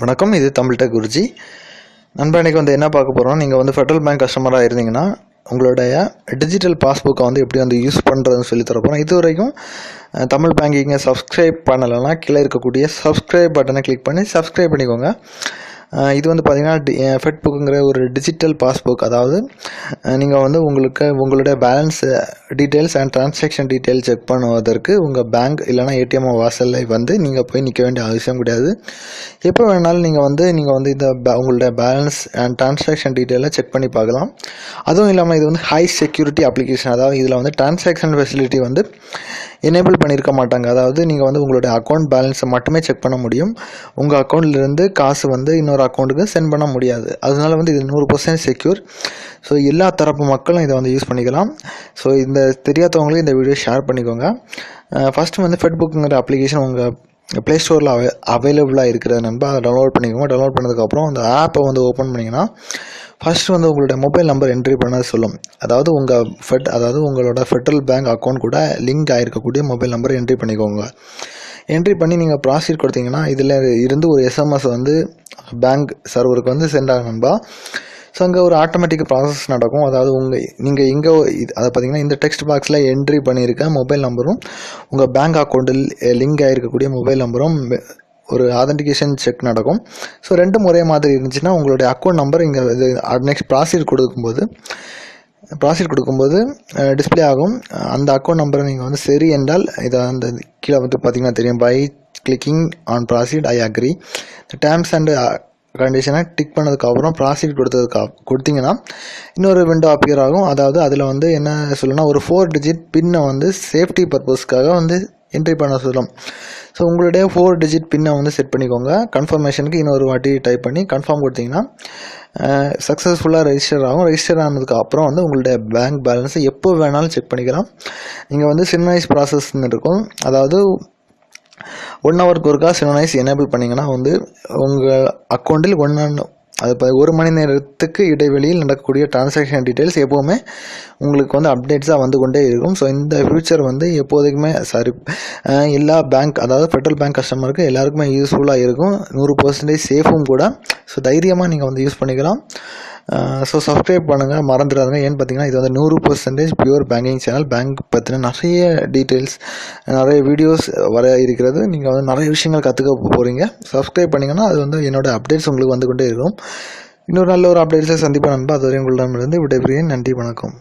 வணக்கம், இது தமிழ் டெக் குருஜி. நண்பா, இன்றைக்கி வந்து என்ன பார்க்க போகிறோம், நீங்கள் வந்து ஃபெடரல் பேங்க் கஸ்டமராக இருந்தீங்கன்னா உங்களுடைய டிஜிட்டல் பாஸ்புக்கை வந்து எப்படி வந்து யூஸ் பண்ணுறதுன்னு சொல்லி தர போகிறோம். இது வரைக்கும் தமிழ் பேங்கிங்கை சப்ஸ்கிரைப் பண்ணலைன்னா கீழே இருக்கக்கூடிய சப்ஸ்கிரைப் பட்டனை கிளிக் பண்ணி சப்ஸ்கிரைப் பண்ணிக்கோங்க. இது வந்து பார்த்திங்கன்னா ஃபெட்புக்குங்கிற ஒரு டிஜிட்டல் பாஸ்புக். அதாவது நீங்கள் வந்து உங்களுடைய balance details and transaction detail check பண்ணுவதற்கு உங்கள் பேங்க் இல்லைனா ஏடிஎம் வாசலில் வந்து நீங்கள் போய் நிற்க வேண்டிய அவசியம் கிடையாது. எப்போ வேணாலும் நீங்கள் வந்து இந்த உங்களுடைய பேலன்ஸ் அண்ட் ட்ரான்சாக்ஷன் டீட்டெயிலை செக் பண்ணி பார்க்கலாம். அதுவும் இல்லாமல் இது வந்து ஹை செக்யூரிட்டி அப்ளிகேஷன். அதாவது இதில் வந்து ட்ரான்சாக்ஷன் ஃபெசிலிட்டி வந்து எனேபிள் பண்ணியிருக்க மாட்டாங்க. அதாவது நீங்கள் வந்து உங்களுடைய அக்கௌண்ட் பேலன்ஸை மட்டுமே செக் பண்ண முடியும். உங்கள் அக்கௌண்ட்லேருந்து காசு வந்து இன்னொரு அக்கௌண்ட்டுக்கு சென்ட் பண்ண முடியாது. அதனால வந்து இது 100% செக்யூர். ஸோ எல்லா தரப்பு மக்களும் இதை வந்து யூஸ் பண்ணிக்கலாம். ஸோ இந்த தெரியாதவங்களுக்கு இந்த வீடியோ ஷேர் பண்ணிக்கோங்க. ஃபஸ்ட்டு வந்து ஃபெட்புக்குங்கிற அப்ளிகேஷன் உங்கள் ப்ளே ஸ்டோரில் அவைலபிளாக இருக்கிறது நண்பா. அதை டவுன்லோட் பண்ணிக்கோங்க. டவுன்லோட் பண்ணதுக்கப்புறம் அந்த ஆப்பை வந்து ஓப்பன் பண்ணிங்கன்னா ஃபஸ்ட்டு வந்து உங்களுடைய மொபைல் நம்பர் என்ட்ரி பண்ண சொல்லும். அதாவது உங்களோட ஃபெடரல் பேங்க் அக்கௌண்ட் கூட லிங்க் ஆகிருக்கக்கூடிய மொபைல் நம்பரை என்ட்ரி பண்ணிக்கோங்க. என்ட்ரி பண்ணி நீங்கள் ப்ராசீட் கொடுத்தீங்கன்னா இதில் இருந்து ஒரு எஸ்எம்எஸ் வந்து பேங்க் சர்வருக்கு வந்து சென்ட் ஆகும் நண்பா. ஸோ அங்கே ஒரு ஆட்டோமேட்டிக் ப்ராசஸ் நடக்கும். அதாவது நீங்கள் இங்கே அதை பார்த்தீங்கன்னா இந்த டெக்ஸ்ட் பாக்ஸில் என்ட்ரி பண்ணியிருக்க மொபைல் நம்பரும் உங்கள் பேங்க் அக்கௌண்ட்டில் லிங்க் ஆகிருக்கக்கூடிய மொபைல் நம்பரும் ஒரு ஆதென்டிகேஷன் செக் நடக்கும். ஸோ ரெண்டும் ஒரே மாதிரி இருந்துச்சுன்னா உங்களுடைய அக்கௌண்ட் நம்பர் இங்கே நெக்ஸ்ட் ப்ராசீட் கொடுக்கும்போது டிஸ்பிளே ஆகும். அந்த அக்கௌண்ட் நம்பரை நீங்கள் வந்து சரி என்றால் இதை அந்த கீழே வந்து பார்த்திங்கன்னா தெரியும், by clicking on proceed I agree. இந்த டேர்ம்ஸ் அண்ட் கண்டிஷனை டிக் பண்ணதுக்கப்புறம் ப்ராசீட் கொடுத்தீங்கன்னா இன்னொரு விண்டோ அப்பியர் ஆகும். அதாவது அதில் வந்து என்ன சொல்லணும்னா ஒரு 4 டிஜிட் பின்னை வந்து சேஃப்டி பர்பஸ்க்காக வந்து என்ட்ரி பண்ண சொல்லும். ஸோ உங்களுடைய 4 டிஜிட் பின்னை வந்து செட் பண்ணிக்கோங்க. கன்ஃபர்மேஷனுக்கு இன்னொரு வாட்டி டைப் பண்ணி கன்ஃபார்ம் கொடுத்தீங்கன்னா சக்ஸஸ்ஃபுல்லாக ரெஜிஸ்டர் ஆகும். ரெஜிஸ்டர் ஆனதுக்கு அப்புறம் வந்து உங்களுடைய பேங்க் பேலன்ஸை எப்போ வேணாலும் செக் பண்ணிக்கலாம். நீங்கள் வந்து சின்னைஸ் ப்ராசஸ்ன்னு இருக்கும். அதாவது 1 ஹவருக்கு ஒருக்கா சின்னைஸ் எனேபிள் பண்ணிங்கன்னா வந்து உங்கள் அக்கௌண்ட்டில் 1 மணி நேரத்துக்கு இடைவெளியில் நடக்கக்கூடிய டிரான்சாக்ஷன் டீட்டெயில்ஸ் எப்போவுமே உங்களுக்கு வந்து அப்டேட்ஸாக வந்து கொண்டே இருக்கும். ஸோ இந்த ஃபியூச்சர் வந்து எப்போதைக்குமே எல்லா பேங்க், அதாவது ஃபெடரல் பேங்க் கஸ்டமருக்கு எல்லாருக்குமே யூஸ்ஃபுல்லாக இருக்கும். 100% சேஃபும் கூட. ஸோ தைரியமாக நீங்கள் வந்து யூஸ் பண்ணிக்கலாம். ஸோ சப்ஸ்கிரைப் பண்ணுங்கள், மறந்துடாதுங்க. ஏன்னு பார்த்தீங்கன்னா இது வந்து 100% பியூர் பேங்கிங் சேனல். பேங்க் பற்றின நிறைய டீட்டெயில்ஸ், நிறைய வீடியோஸ் வர இருக்கிறது. நீங்கள் வந்து நிறைய விஷயங்கள் கற்றுக்க போகிறீங்க. சப்ஸ்கிரைப் பண்ணிங்கன்னா அது வந்து என்னோடய அப்டேட்ஸ் உங்களுக்கு வந்து கொண்டே இருக்கும். இன்னொரு நல்ல ஒரு அப்டேட்ஸை சந்திப்பேன் நண்பா. அதுவரை உங்களிடமிருந்து விடைபெறுகிறேன். நன்றி, வணக்கம்.